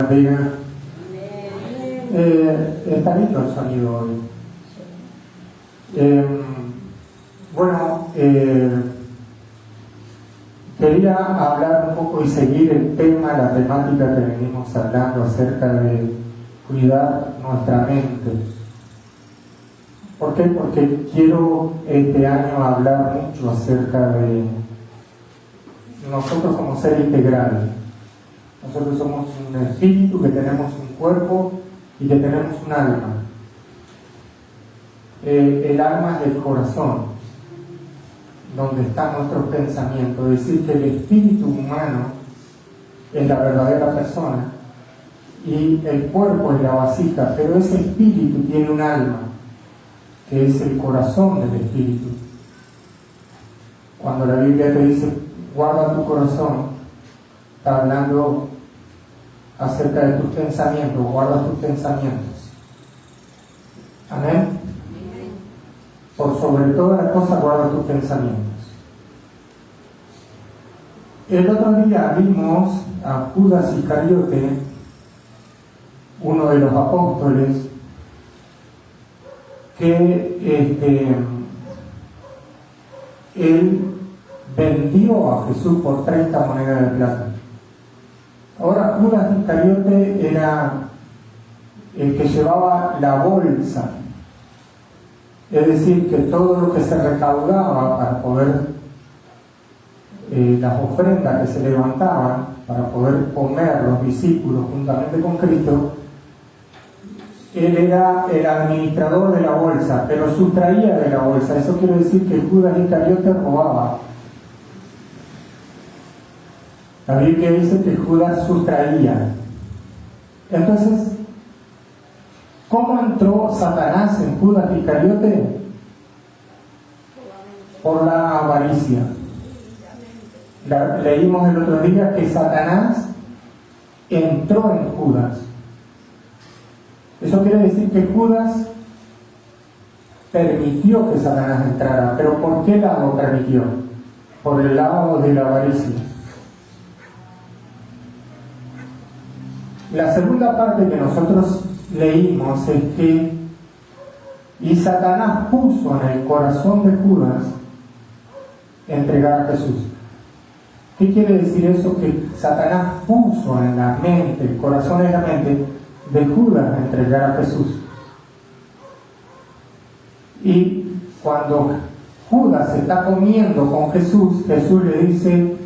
bendiga. Está lindo el sonido hoy. Bueno, quería hablar un poco y seguir el tema, la temática que venimos hablando acerca de cuidar nuestra mente. ¿Por qué? Porque quiero este año hablar mucho acerca de nosotros como ser integral. Nosotros somos un espíritu, que tenemos un cuerpo y que tenemos un alma. El alma es el corazón, donde están nuestros pensamientos. Es decir, que el espíritu humano es la verdadera persona y el cuerpo es la vasija, pero ese espíritu tiene un alma, que es el corazón del espíritu. Cuando la Biblia te dice, guarda tu corazón, está hablando acerca de tus pensamientos, guarda tus pensamientos. Amén. Por sobre todas las cosas, guarda tus pensamientos. El otro día vimos a Judas Iscariote, uno de los apóstoles, que él vendió a Jesús por 30 monedas de plata. Ahora Judas Iscariote era el que llevaba la bolsa, es decir, que todo lo que se recaudaba para poder, las ofrendas que se levantaban para poder comer los discípulos juntamente con Cristo, él era el administrador de la bolsa, pero sustraía de la bolsa. Eso quiere decir que Judas Iscariote robaba. La Biblia dice que Judas sustraía. Entonces, ¿cómo entró Satanás en Judas Iscariote? Por la avaricia. Leímos el otro día que Satanás entró en Judas. Eso quiere decir que Judas permitió que Satanás entrara. ¿Pero por qué lado permitió? Por el lado de la avaricia. La segunda parte que nosotros leímos es que y Satanás puso en el corazón de Judas entregar a Jesús. ¿Qué quiere decir eso? Que Satanás puso en la mente, el corazón y la mente de Judas entregar a Jesús. Y cuando Judas está comiendo con Jesús, Jesús le dice,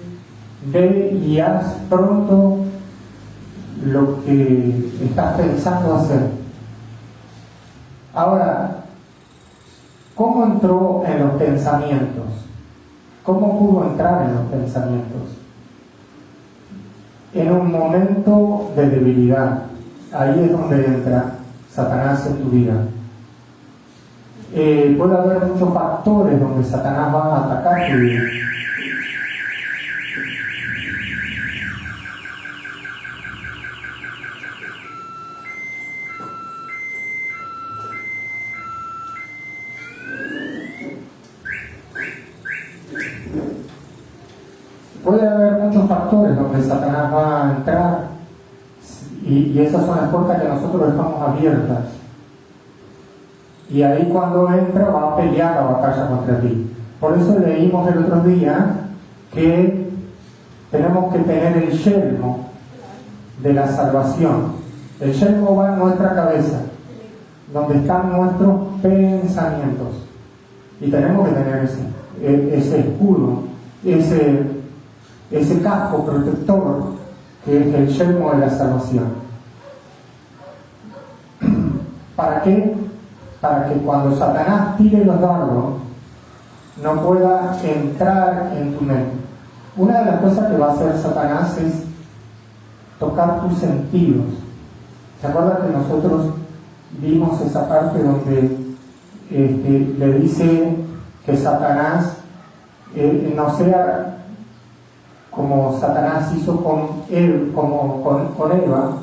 ve y haz pronto lo que estás pensando hacer. Ahora, ¿cómo entró en los pensamientos? ¿Cómo pudo entrar en los pensamientos? En un momento de debilidad. Ahí es donde entra Satanás en tu vida. Puede haber muchos factores donde Satanás va a atacar tu vida. Puede haber muchos factores donde Satanás va a entrar y esas son las puertas que nosotros dejamos abiertas. Y ahí cuando entra va a pelear la batalla contra ti. Por eso leímos el otro día que tenemos que tener el yelmo de la salvación. El yelmo va en nuestra cabeza, donde están nuestros pensamientos. Y tenemos que tener ese escudo, ese casco protector que es el yelmo de la salvación. ¿Para qué? Para que cuando Satanás tire los dardos no pueda entrar en tu mente. Una de las cosas que va a hacer Satanás es tocar tus sentidos. ¿Se acuerdan que nosotros vimos esa parte donde le dice que Satanás no sea como Satanás hizo con él, con Eva,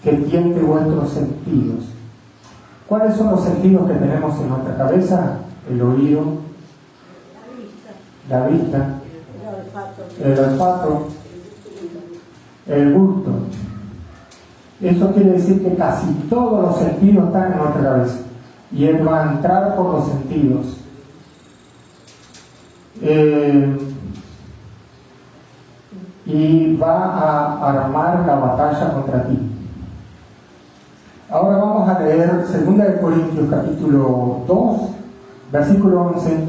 que tiente vuestros sentidos? ¿Cuáles son los sentidos que tenemos en nuestra cabeza? El oído, la vista, el olfato, el gusto. Eso quiere decir que casi todos los sentidos están en nuestra cabeza. Y Él va a entrar por los sentidos. Y va a armar la batalla contra ti. Ahora vamos a leer 2 Corintios capítulo 2, versículo 11.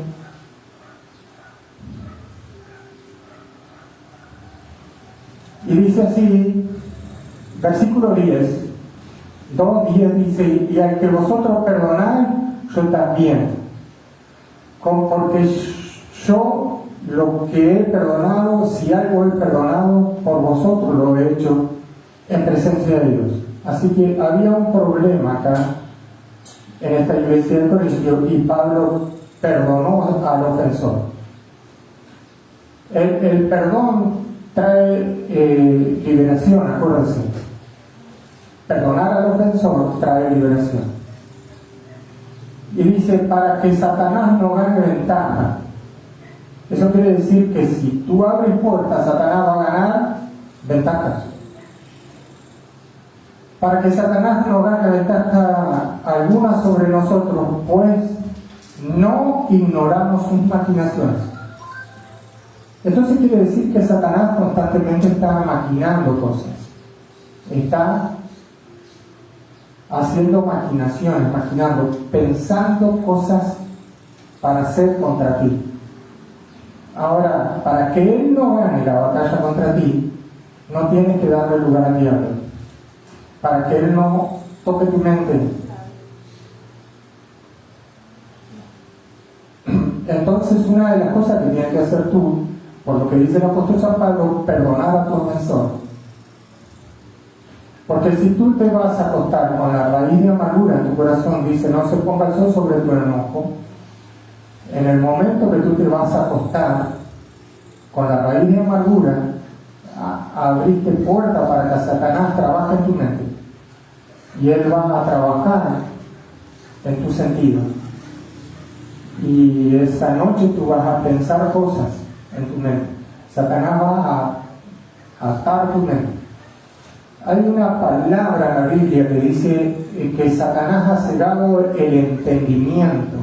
Y dice así, versículo 10, 2:10 dice, y al que vosotros perdonáis, yo también. Porque yo lo que he perdonado, si algo he perdonado, por vosotros lo he hecho en presencia de Dios. Así que había un problema acá en esta iglesia de Corintios y Pablo perdonó al ofensor. El perdón trae liberación, acuérdense. Perdonar al ofensor trae liberación. Y dice, para que Satanás no gane ventaja. Eso quiere decir que si tú abres puertas, Satanás va a ganar ventaja. Para que Satanás no gane ventaja alguna sobre nosotros, pues no ignoramos sus maquinaciones. Entonces quiere decir que Satanás constantemente está maquinando cosas. Está haciendo maquinaciones, pensando cosas para hacer contra ti. Ahora, para que Él no gane la batalla contra ti, no tienes que darle lugar al diablo. Para que Él no toque tu mente. Entonces, una de las cosas que tienes que hacer tú, por lo que dice el apóstol San Pablo, perdonar a tu ofensor. Porque si tú te vas a acostar con la raíz de amargura en tu corazón, dice, no se ponga el sol sobre tu enojo, en el momento que tú te vas a acostar con la raíz de amargura, abriste puerta para que Satanás trabaje en tu mente. Y él va a trabajar en tu sentido. Y esa noche tú vas a pensar cosas en tu mente. Satanás va a atar tu mente. Hay una palabra en la Biblia que dice que Satanás ha cegado el entendimiento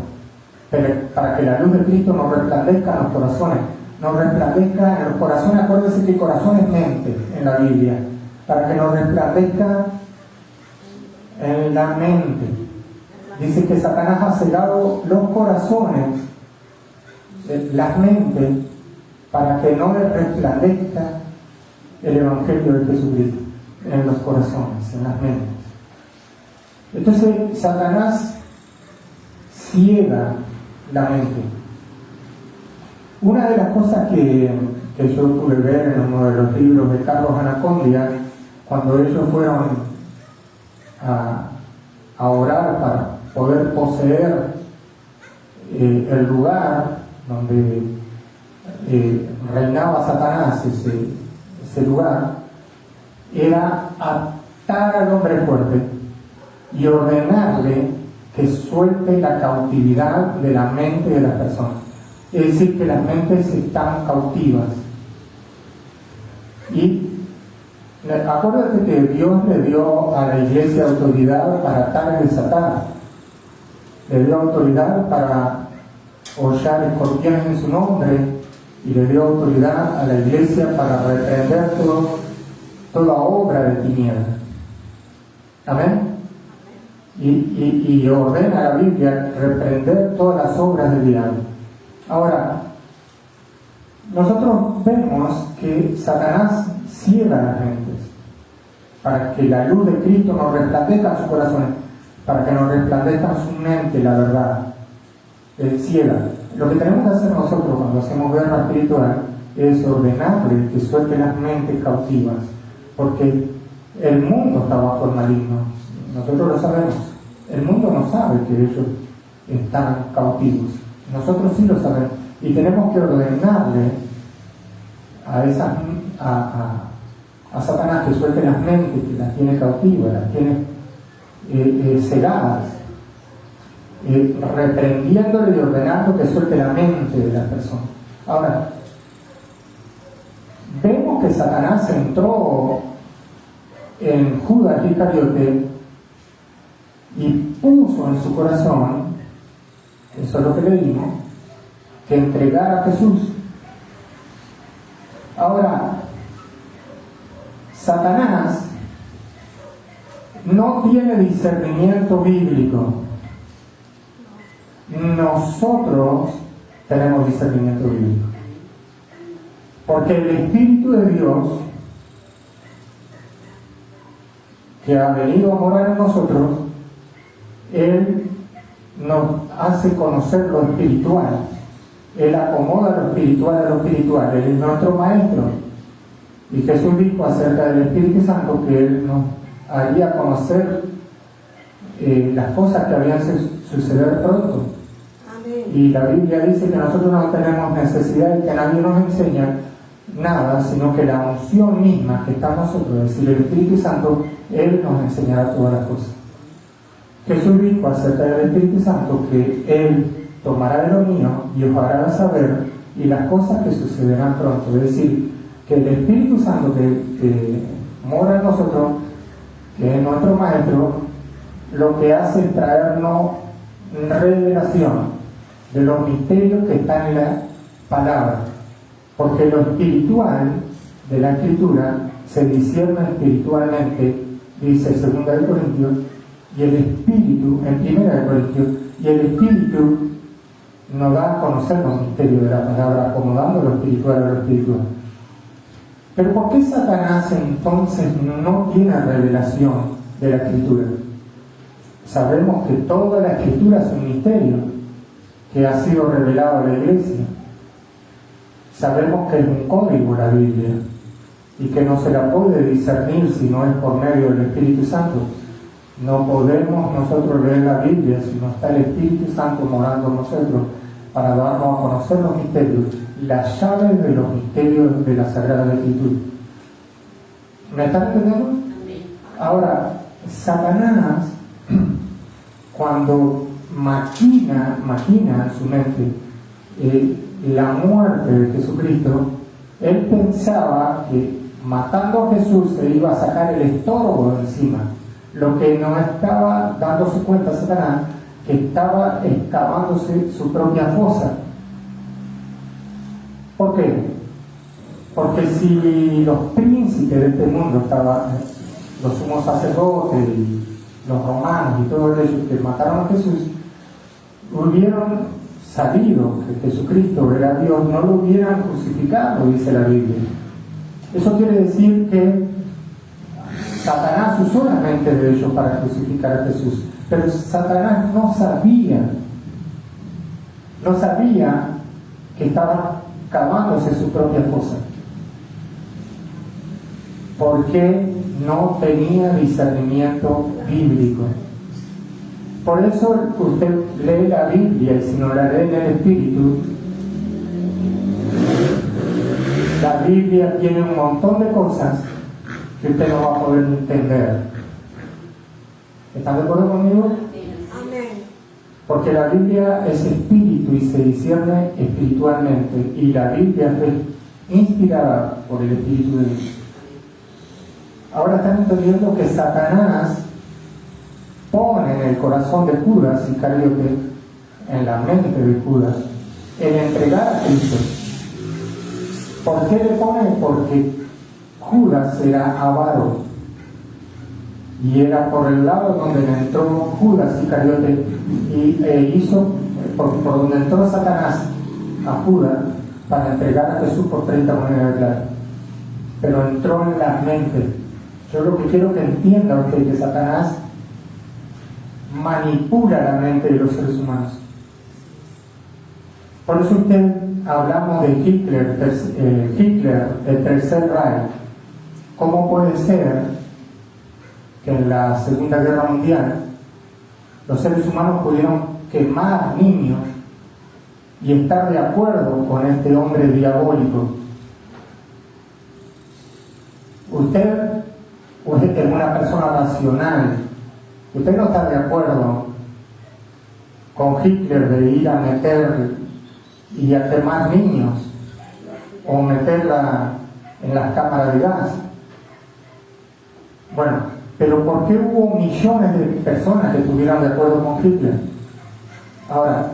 para que la luz de Cristo nos resplandezca en los corazones. Nos resplandezca en los corazones. Acuérdense que el corazón es mente en la Biblia. Para que nos resplandezca en la mente. Dice que Satanás ha cegado los corazones, las mentes, para que no le resplandezca el Evangelio de Jesucristo en los corazones, en las mentes. Entonces Satanás ciega la mente. Una de las cosas que yo pude ver en uno de los libros de Carlos Anacondia, cuando ellos fueron a orar para poder poseer el lugar donde reinaba Satanás, ese lugar, era atar al hombre fuerte y ordenarle que suelte la cautividad de la mente de las personas. Es decir, que las mentes están cautivas. Y acuérdate que Dios le dio a la iglesia autoridad para atar y desatar. Le dio autoridad para hollar escorpiones en su nombre y le dio autoridad a la iglesia para reprender toda obra de tinieblas. Amén. Y ordena la Biblia reprender todas las obras del diablo. Ahora, nosotros vemos que Satanás ciega a las mentes para que la luz de Cristo nos resplandezca en sus corazones, para que nos resplandezca en su mente la verdad. Él ciega. Lo que tenemos que hacer nosotros cuando hacemos guerra espiritual es ordenarle que suelte las mentes cautivas, porque el mundo está bajo el maligno. Nosotros lo sabemos. El mundo no sabe que ellos están cautivos. Nosotros sí lo sabemos. Y tenemos que ordenarle a Satanás que suelte las mentes, que las tiene cautivas, las tiene cegadas, reprendiéndole y ordenando que suelte la mente de la persona. Ahora, vemos que Satanás entró en Judas Iscariote y puso en su corazón, eso es lo que leímos, que entregara a Jesús. Ahora, Satanás no tiene discernimiento bíblico. Nosotros tenemos discernimiento bíblico. Porque el Espíritu de Dios, que ha venido a morar en nosotros, Él nos hace conocer lo espiritual. Él acomoda lo espiritual a lo espiritual. Él es nuestro maestro. Y Jesús dijo acerca del Espíritu Santo que Él nos haría conocer las cosas que habían de suceder pronto. Amén. Y la Biblia dice que nosotros no tenemos necesidad de que nadie nos enseñe nada, sino que la unción misma que está en nosotros, es decir, el Espíritu Santo, Él nos enseñará todas las cosas. Jesús dijo acerca del Espíritu Santo que Él tomará de lo mío y os hará saber y las cosas que sucederán pronto. Es decir, que el Espíritu Santo que mora en nosotros, que es nuestro maestro, lo que hace es traernos revelación de los misterios que están en la palabra, porque lo espiritual de la Escritura se discierne espiritualmente, dice 2 Corintios, y el Espíritu, en 1 Corintios, y el Espíritu nos da a conocer los misterios de la palabra, acomodando lo espiritual a lo espiritual. Pero ¿por qué Satanás entonces no tiene revelación de la Escritura? Sabemos que toda la Escritura es un misterio que ha sido revelado a la Iglesia. Sabemos que es un código la Biblia y que no se la puede discernir si no es por medio del Espíritu Santo. No podemos nosotros leer la Biblia si no está el Espíritu Santo morando en nosotros para darnos a conocer los misterios, las llaves de los misterios de la Sagrada Escritura. ¿Me están entendiendo? Ahora, Satanás, cuando maquina en su mente la muerte de Jesucristo, él pensaba que matando a Jesús se iba a sacar el estorbo de encima. Lo que no estaba dándose cuenta Satanás, que estaba excavándose su propia fosa. ¿Por qué? Porque si los príncipes de este mundo estaban, los sumos sacerdotes y los romanos y todos ellos que mataron a Jesús, hubieran sabido que Jesucristo era Dios, no lo hubieran crucificado, dice la Biblia. Eso quiere decir que Satanás usó la mente de ellos para crucificar a Jesús, pero Satanás no sabía que estaba cavándose su propia fosa, porque no tenía discernimiento bíblico. Por eso usted lee la Biblia y si no la lee en el Espíritu, la Biblia tiene un montón de cosas que usted no va a poder entender. ¿Están de acuerdo conmigo? Amén. Porque la Biblia es espíritu y se discierne espiritualmente, y la Biblia fue inspirada por el Espíritu de Dios. Ahora están entendiendo que Satanás pone en el corazón de Judas Iscariote, en la mente de Judas, el entregar a Cristo. ¿Por qué le pone? Porque Judas era avaro, y era por el lado donde entró Judas Iscariote y hizo por donde entró Satanás a Judas para entregar a Jesús por 30 monedas de plata. Pero entró en la mente. Yo lo que quiero que entienda usted es que Satanás manipula la mente de los seres humanos. Por eso hablamos de Hitler, el Tercer Reich. ¿Cómo puede ser que en la Segunda Guerra Mundial los seres humanos pudieron quemar niños y estar de acuerdo con este hombre diabólico? Usted es una persona racional. Usted no está de acuerdo con Hitler de ir a meter y a quemar niños o meterla en las cámaras de gas. Bueno, pero ¿por qué hubo millones de personas que estuvieron de acuerdo con Hitler? Ahora,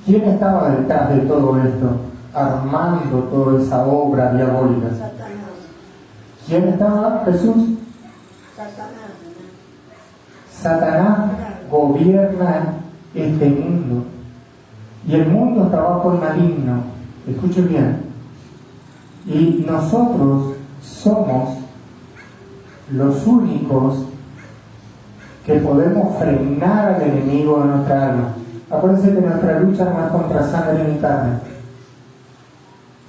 ¿quién estaba detrás de todo esto, armando toda esa obra diabólica? Satanás. ¿Quién estaba? Jesús. Satanás. Satanás gobierna este mundo. Y el mundo está bajo el maligno. Escuchen bien. Y nosotros somos los únicos que podemos frenar al enemigo de nuestra alma. Acuérdense que nuestra lucha no es contra sangre ni carne,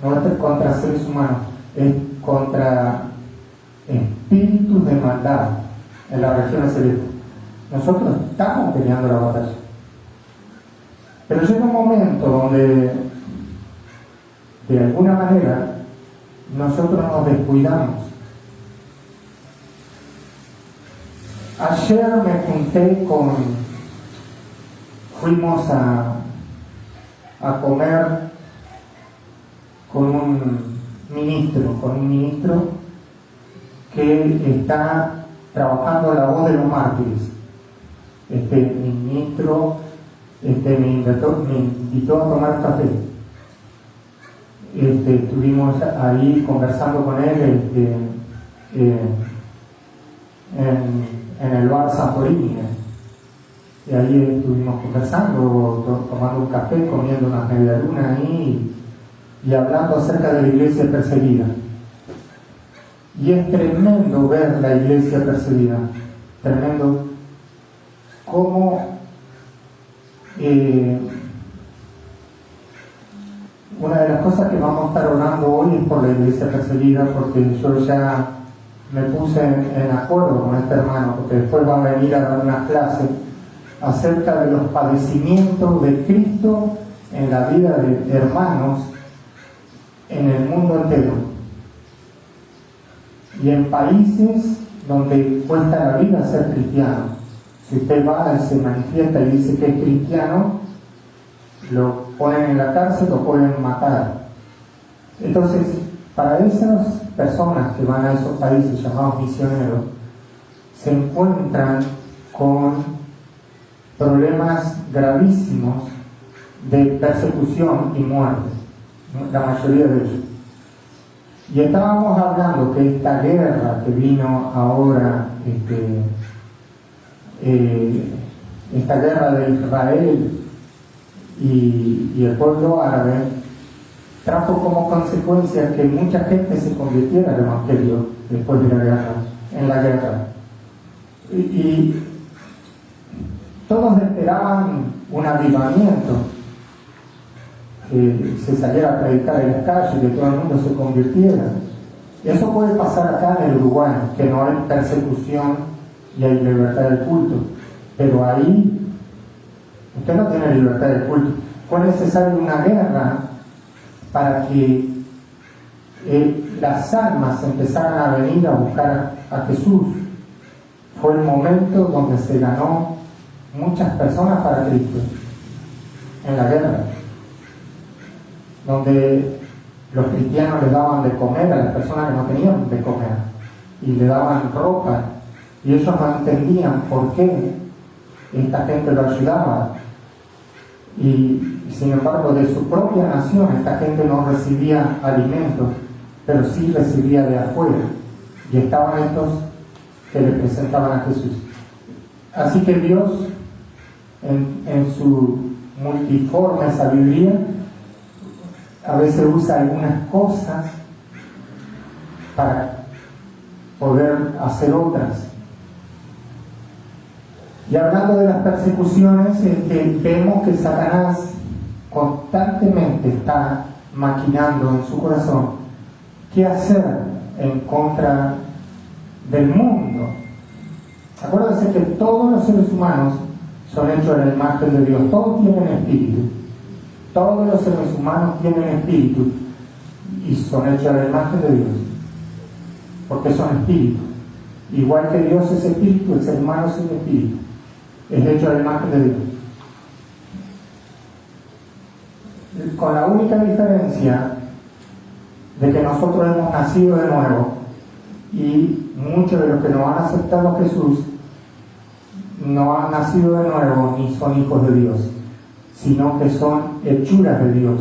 no es contra seres humanos, es contra espíritus de maldad en las regiones celestes. Nosotros estamos peleando la batalla, pero llega un momento donde de alguna manera nosotros nos descuidamos. Ayer me junté fuimos a comer con un ministro que está trabajando La Voz de los Mártires. Este ministro me invitó a tomar café. Estuvimos ahí conversando con él en el bar Santorini. Y ahí estuvimos conversando, tomando un café, comiendo unas medialunas ahí y hablando acerca de la iglesia perseguida. Y es tremendo ver la iglesia perseguida, tremendo cómo una de las cosas que vamos a estar orando hoy es por la iglesia perseguida, porque yo ya me puse en acuerdo con este hermano, porque después va a venir a dar una clase acerca de los padecimientos de Cristo en la vida de hermanos en el mundo entero y en países donde cuesta la vida ser cristiano. Si usted va y se manifiesta y dice que es cristiano, lo ponen en la cárcel, lo pueden matar. Entonces, para esas personas que van a esos países llamados misioneros, se encuentran con problemas gravísimos de persecución y muerte, la mayoría de ellos. Y estábamos hablando que esta guerra que vino ahora, esta guerra de Israel y el pueblo árabe, trajo como consecuencia que mucha gente se convirtiera al Evangelio después de la guerra, en la guerra. Y todos esperaban un avivamiento, que se saliera a predicar en las calles, que todo el mundo se convirtiera. Eso puede pasar acá en el Uruguay, que no hay persecución y hay libertad de culto, pero ahí usted no tiene libertad de culto. Fue necesaria una guerra para que las almas empezaran a venir a buscar a Jesús. Fue el momento donde se ganó muchas personas para Cristo, en la guerra, donde los cristianos le daban de comer a las personas que no tenían de comer y le daban ropa, y ellos no entendían por qué esta gente lo ayudaba, y sin embargo de su propia nación esta gente no recibía alimentos, pero sí recibía de afuera, y estaban estos que le presentaban a Jesús. Así que Dios, en su multiforme sabiduría, a veces usa algunas cosas para poder hacer otras. Y hablando de las persecuciones, vemos que Satanás constantemente está maquinando en su corazón qué hacer en contra del mundo. Acuérdense que todos los seres humanos son hechos a la imagen de Dios, todos tienen espíritu. Todos los seres humanos tienen espíritu y son hechos a la imagen de Dios, porque son espíritus. Igual que Dios es espíritu, el ser humano es un espíritu, es hecho a la imagen de Dios. Con la única diferencia de que nosotros hemos nacido de nuevo y muchos de los que no han aceptado a Jesús no han nacido de nuevo ni son hijos de Dios, sino que son hechuras de Dios.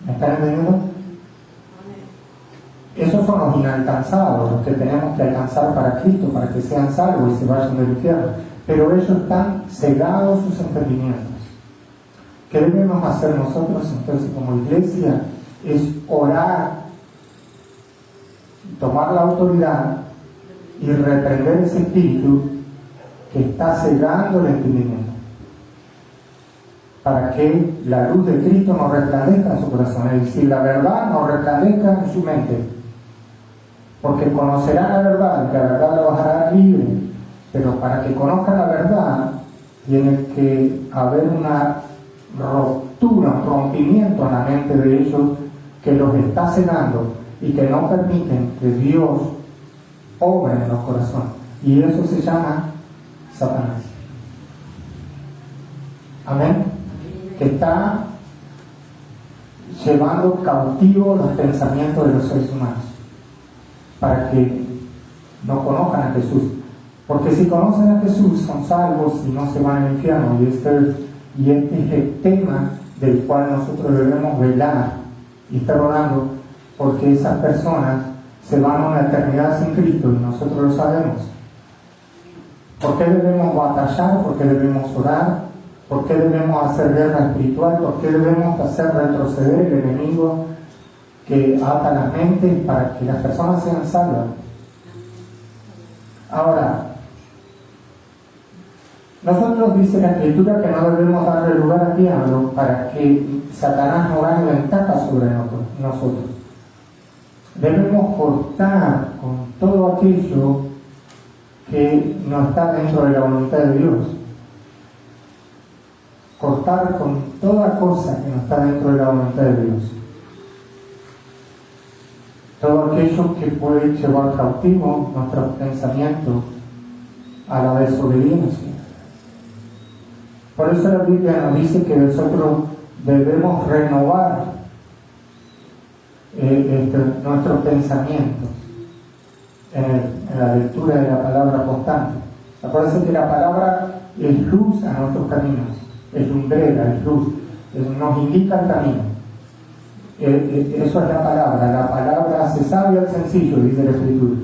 ¿Me están entendiendo? Esos son los inalcanzados, los que tenemos que alcanzar para Cristo, para que sean salvos y se vayan del infierno. Pero ellos están cegados sus entendimientos. ¿Qué debemos hacer nosotros entonces como iglesia? Es orar, tomar la autoridad y reprender ese espíritu que está cegando el entendimiento, para que la luz de Cristo no resplandezca en su corazón, es decir, la verdad no resplandezca en su mente, porque conocerán la verdad y la verdad los hará libre. Pero para que conozcan la verdad tiene que haber una ruptura, un rompimiento en la mente de ellos que los está cegando y que no permiten que Dios obre en los corazones, y eso se llama Satanás. Amén. Que está llevando cautivos los pensamientos de los seres humanos para que no conozcan a Jesús, porque si conocen a Jesús son salvos y no se van al infierno. Y este es el tema del cual nosotros debemos velar y estar orando, porque esas personas se van a una eternidad sin Cristo y nosotros lo sabemos. ¿Por qué debemos batallar? ¿Por qué debemos orar? ¿Por qué debemos hacer guerra espiritual? ¿Por qué debemos hacer retroceder el enemigo que ata las mentes para que las personas sean salvas? Ahora, nosotros dice la Escritura que no debemos darle lugar al diablo para que Satanás no gane ventaja sobre nosotros. Debemos cortar con todo aquello que no está dentro de la voluntad de Dios. Cortar con toda cosa que no está dentro de la voluntad de Dios. Todo aquello que puede llevar cautivo nuestros pensamientos a la desobediencia. Por eso la Biblia nos dice que nosotros debemos renovar nuestros pensamientos en la lectura de la palabra constante. Acuérdense que la palabra es luz a nuestros caminos, es lumbrera, es luz, nos indica el camino. Eso es la palabra hace sabio al sencillo, dice la Escritura.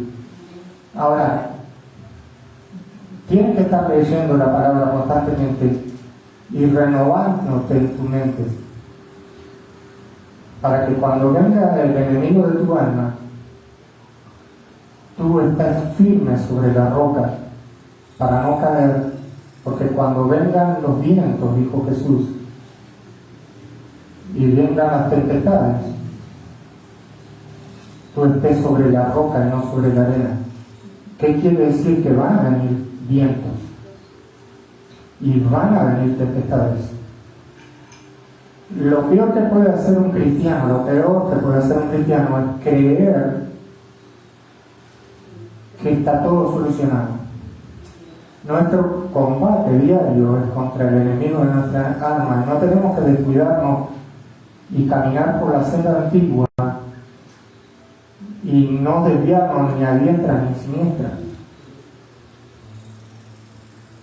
Ahora, tienes que estar leyendo la palabra constantemente y renovándote en tu mente, para que cuando venga el enemigo de tu alma, tú estás firme sobre la roca para no caer, porque cuando vengan los vientos, dijo Jesús, y vengan las tempestades, tú estés sobre la roca y no sobre la arena. ¿Qué quiere decir? Que van a venir vientos y van a venir tempestades. Lo peor que puede hacer un cristiano, es creer que está todo solucionado. Nuestro combate diario es contra el enemigo de nuestra alma. No tenemos que descuidarnos y caminar por la senda antigua y no desviarnos ni a diestra ni a siniestra.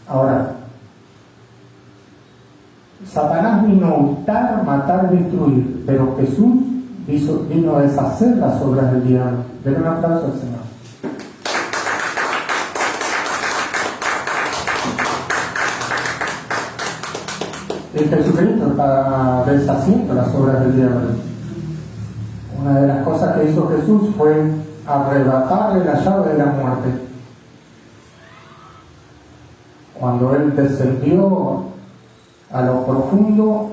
Ahora, Satanás vino a hurtar, matar, destruir, pero Jesús vino a deshacer las obras del diablo. Denle un aplauso al Señor. Jesucristo está deshaciendo las obras del diablo. Una de las cosas que hizo Jesús fue arrebatarle la llave de la muerte. Cuando Él descendió a lo profundo,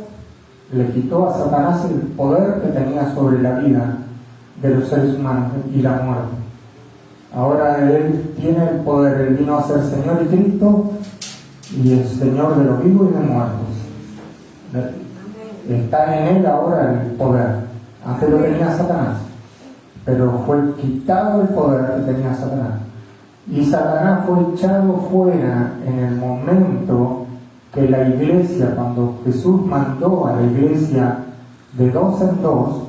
le quitó a Satanás el poder que tenía sobre la vida de los seres humanos y la muerte. Ahora Él tiene el poder. Él vino a ser Señor y Cristo y es Señor de los vivos y de muertos. Está en Él ahora el poder. Antes lo tenía Satanás, pero fue quitado el poder que tenía Satanás. Y Satanás fue echado fuera en el momento que la iglesia, cuando Jesús mandó a la iglesia de 2 en 2,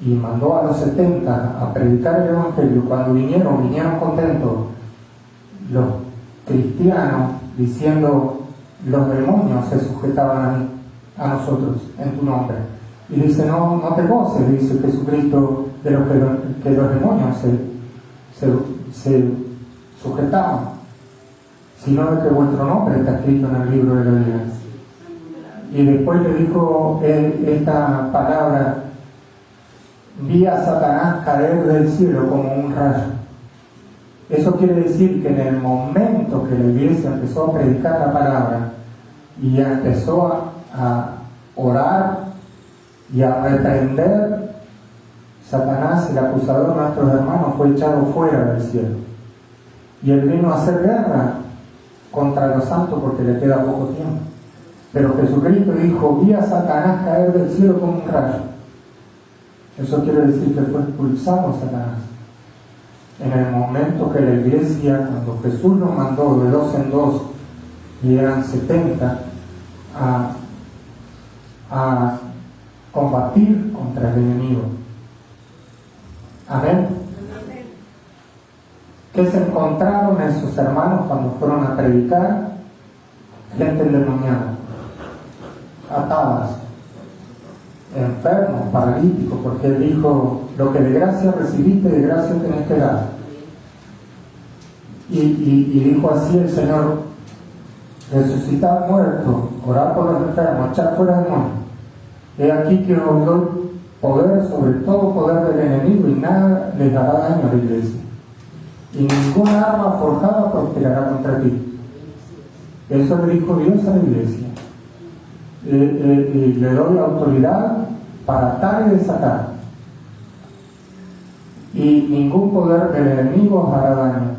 y mandó a los 70 a predicar el Evangelio, cuando vinieron contentos los cristianos diciendo: los demonios se sujetaban a nosotros en tu nombre. Y dice: no te goces, dice Jesucristo, de lo que los demonios se sujetaban, sino de que vuestro nombre está escrito en el libro de la vida. Y después le dijo esta palabra: vi a Satanás caer del cielo como un rayo. Eso quiere decir que en el momento que la iglesia empezó a predicar la palabra y ya empezó a orar y a reprender, Satanás, el acusador de nuestros hermanos, fue echado fuera del cielo. Y él vino a hacer guerra contra los santos porque le queda poco tiempo. Pero Jesucristo dijo: vi a Satanás caer del cielo como un rayo. Eso quiere decir que fue expulsado Satanás. En el momento que la iglesia, cuando Jesús nos mandó de 2 en 2, y eran 70, a combatir contra el enemigo. Amén. ¿Qué se encontraron esos hermanos cuando fueron a predicar? Gente endemoniada, atadas, enfermos, paralíticos, porque él dijo: lo que de gracia recibiste, de gracia tenés que dar. Y dijo así el Señor: resucitar muertos, orar por los enfermos, echar fuera demonios. He aquí que os doy poder sobre todo poder del enemigo, y nada les hará daño a la iglesia, y ninguna arma forjada prosperará contra ti. Eso le dijo Dios a la iglesia. Y le doy autoridad para atar y desatar, y ningún poder del enemigo os hará daño.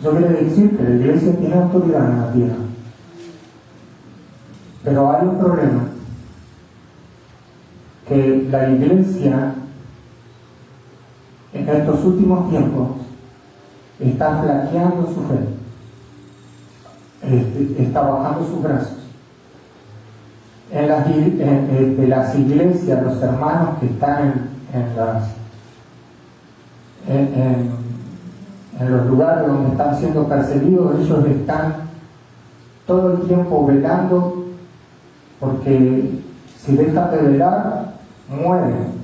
Eso quiere decir que la iglesia tiene autoridad en la tierra. Pero hay un problema: que la iglesia en estos últimos tiempos está flaqueando su fe, está bajando sus brazos. En las iglesias, los hermanos que están en los lugares donde están siendo perseguidos, ellos están todo el tiempo velando, porque si dejan de velar, mueren.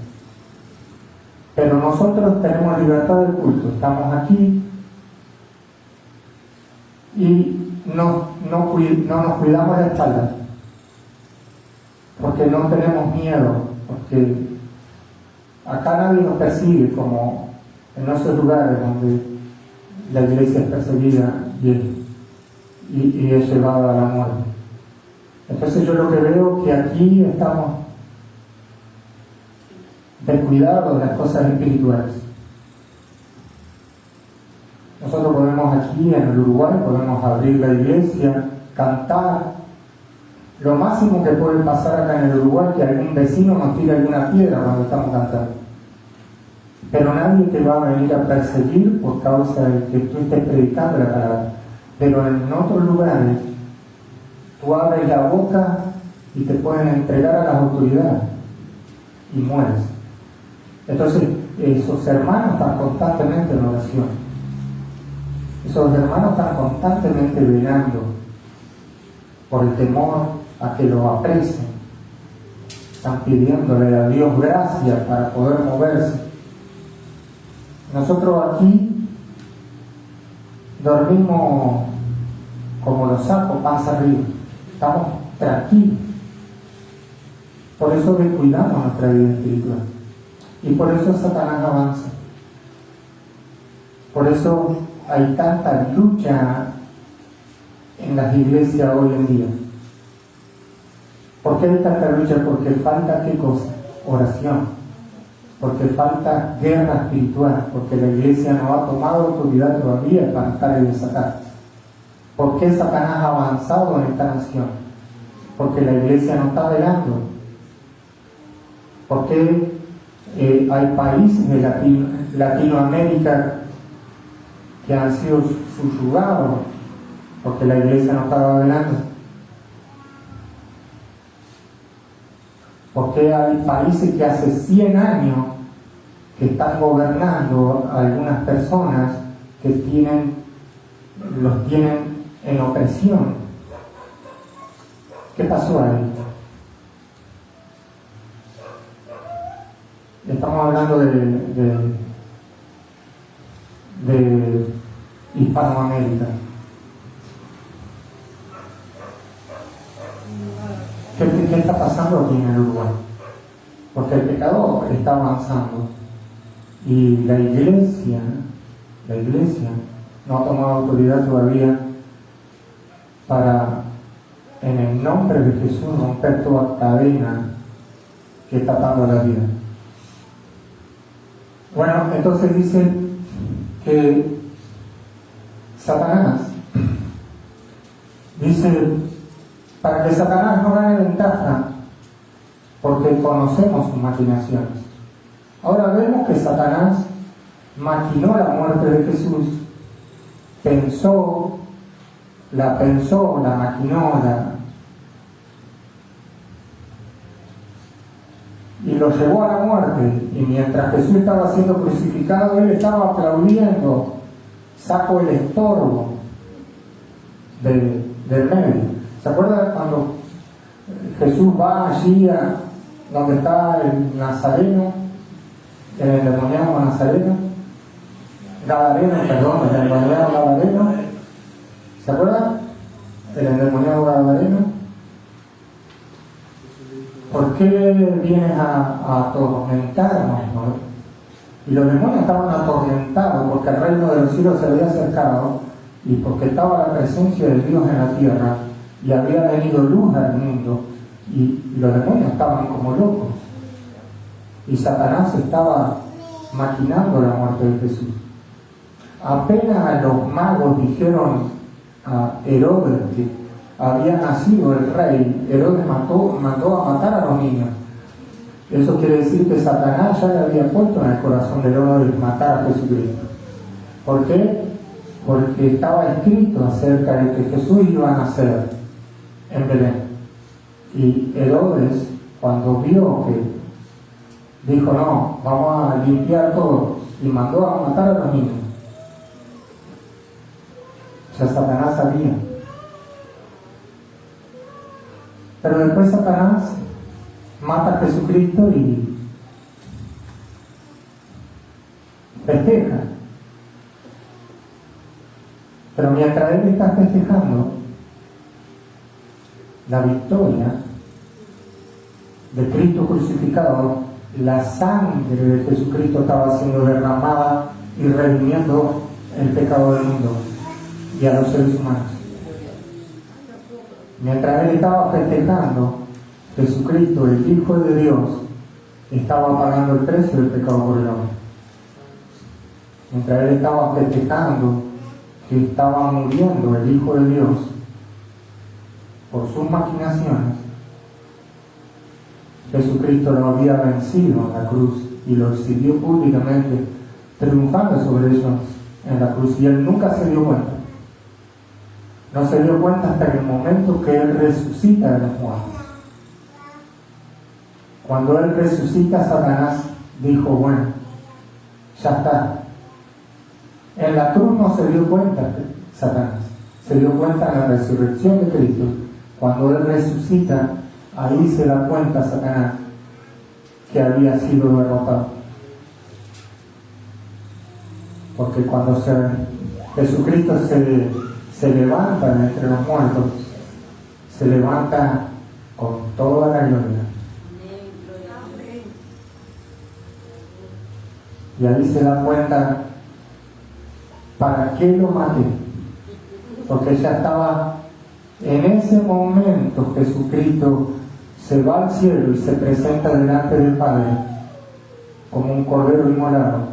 Pero nosotros tenemos libertad de culto, estamos aquí y no nos cuidamos la espalda, porque no tenemos miedo, porque acá nadie nos persigue como en esos lugares donde la iglesia es perseguida y es llevada a la muerte. Entonces yo lo que veo es que aquí estamos descuidados de las cosas espirituales. Nosotros podemos aquí en el Uruguay, podemos abrir la iglesia, cantar. Lo máximo que puede pasar acá en el Uruguay es que algún vecino nos tire alguna piedra cuando estamos cantando. Pero nadie te va a venir a perseguir por causa de que tú estés predicando la palabra. Pero en otros lugares, tú abres la boca y te pueden entregar a las autoridades y mueres. Entonces, esos hermanos están constantemente en oración. Esos hermanos están constantemente velando por el temor a que los apresen. Están pidiéndole a Dios gracia para poder moverse. Nosotros aquí dormimos como los sapos, panza arriba. Estamos tranquilos. Por eso descuidamos nuestra vida espiritual. Y por eso Satanás avanza. Por eso hay tanta lucha en las iglesias hoy en día. ¿Por qué hay tanta lucha? Porque falta ¿qué cosa? Oración. Porque falta guerra espiritual. Porque la iglesia no ha tomado autoridad todavía para estar y desatar. ¿Por qué Satanás ha avanzado en esta nación? Porque la iglesia no está velando. ¿Por qué hay países de Latinoamérica que han sido subyugados? Porque la iglesia no estaba velando. Porque hay países que hace 100 años que están gobernando a algunas personas que los tienen en opresión. ¿Qué pasó ahí? Estamos hablando de Hispanoamérica. ¿Qué está pasando aquí en el Uruguay? Porque el pecado está avanzando y la iglesia no ha tomado autoridad todavía para, en el nombre de Jesús, romper toda cadena que está atando la vida. Bueno, entonces dice que Satanás dice, para que Satanás no gane ventaja, porque conocemos sus maquinaciones. Ahora vemos que Satanás maquinó la muerte de Jesús, la maquinó, y lo llevó a la muerte. Y mientras Jesús estaba siendo crucificado, él estaba aplaudiendo, sacó el estorbo del medio. ¿Se acuerdan cuando Jesús va allí a donde está el Nazareno, el endemoniado Nazareno? El endemoniado Gadareno. ¿Se acuerdan? El endemoniado Gadareno. ¿Por qué vienes a atormentarnos, no? Y los demonios estaban atormentados porque el reino de los cielos se había acercado y porque estaba la presencia de Dios en la tierra y había venido luz al mundo, y los demonios estaban como locos. Y Satanás estaba maquinando la muerte de Jesús. Apenas los magos dijeron a Herodes que había nacido el rey, Herodes mandó a matar a los niños. Eso quiere decir que Satanás ya le había puesto en el corazón de Herodes matar a Jesucristo. ¿Por qué? Porque estaba escrito acerca de que Jesús iba a nacer en Belén. Y Herodes, cuando vio que dijo, no, vamos a limpiar todo, y mandó a matar a los niños. Ya Satanás sabía. Pero después Satanás mata a Jesucristo y festeja. Pero mientras él está festejando la victoria de Cristo crucificado, la sangre de Jesucristo estaba siendo derramada y redimiendo el pecado del mundo y a los seres humanos. Mientras él estaba festejando, Jesucristo, el Hijo de Dios, estaba pagando el precio del pecado por el hombre. Mientras él estaba festejando que estaba muriendo el Hijo de Dios por sus maquinaciones, Jesucristo lo había vencido en la cruz y lo exhibió públicamente, triunfando sobre ellos en la cruz, y él nunca se dio cuenta. No se dio cuenta hasta el momento que él resucita de los muertos. Cuando él resucita, Satanás dijo, bueno, ya está. En la cruz no se dio cuenta Satanás, se dio cuenta en la resurrección de Cristo. Cuando él resucita, ahí se da cuenta Satanás que había sido derrotado. Porque cuando Jesucristo se levanta de entre los muertos, se levanta con toda la gloria. Y ahí se da cuenta para qué lo maté. Porque ya estaba en ese momento. Jesucristo se va al cielo y se presenta delante del Padre como un cordero inmolado,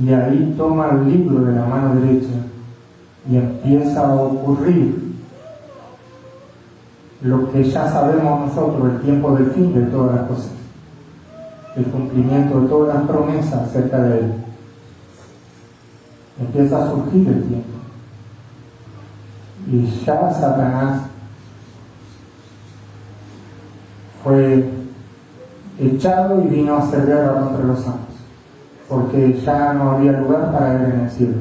y ahí toma el libro de la mano derecha y empieza a ocurrir lo que ya sabemos nosotros, el tiempo del fin de todas las cosas, el cumplimiento de todas las promesas acerca de él. Empieza a surgir el tiempo y ya Satanás fue echado y vino a hacer guerra contra los santos, porque ya no había lugar para él en el cielo.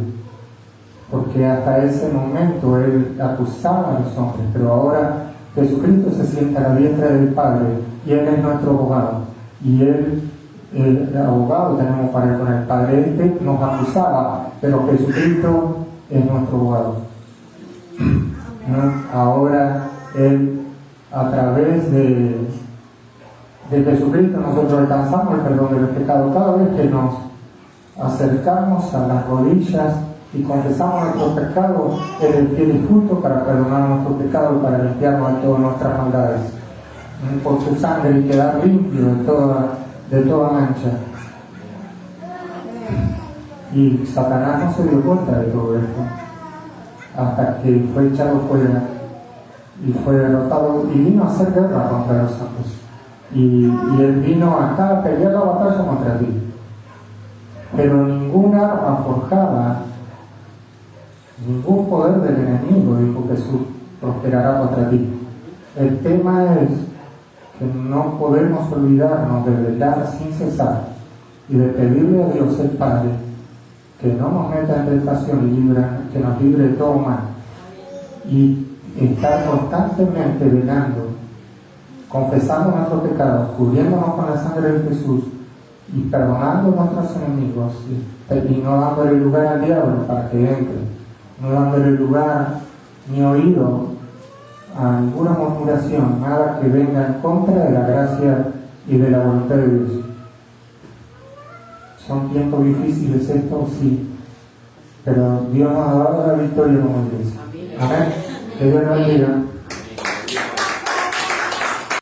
Porque hasta ese momento él acusaba a los hombres, pero ahora Jesucristo se sienta a la diestra del Padre y Él es nuestro abogado. Y Él, el abogado tenemos para ir con el Padre. Este nos acusaba, pero Jesucristo es nuestro abogado. ¿No? Ahora Él, a través de Jesucristo, nosotros alcanzamos el perdón de los pecados cada vez que nos acercamos a las rodillas y confesamos nuestros pecados. Él es fiel y justo para perdonar nuestros pecados y para limpiarnos de todas nuestras maldades. Por su sangre y quedar limpio de toda mancha. Y Satanás no se dio cuenta de todo esto hasta que fue echado fuera y fue derrotado y vino a hacer guerra contra los santos. Y él vino acá a pelear la batalla contra ti. Pero ninguna arma forjada, ningún poder del enemigo, dijo Jesús, prosperará contra ti. El tema es que no podemos olvidarnos de velar sin cesar y de pedirle a Dios el Padre que no nos meta en tentación y que nos libre de todo mal. Y estar constantemente velando, confesando nuestros pecados, cubriéndonos con la sangre de Jesús y perdonando a nuestros enemigos y no dándole lugar al diablo para que entre, no dándole lugar ni oído a ninguna murmuración, nada que venga en contra de la gracia y de la voluntad de Dios. Son tiempos difíciles estos, sí, pero Dios nos ha dado la victoria como iglesia. Amén. Que Dios nos bendiga.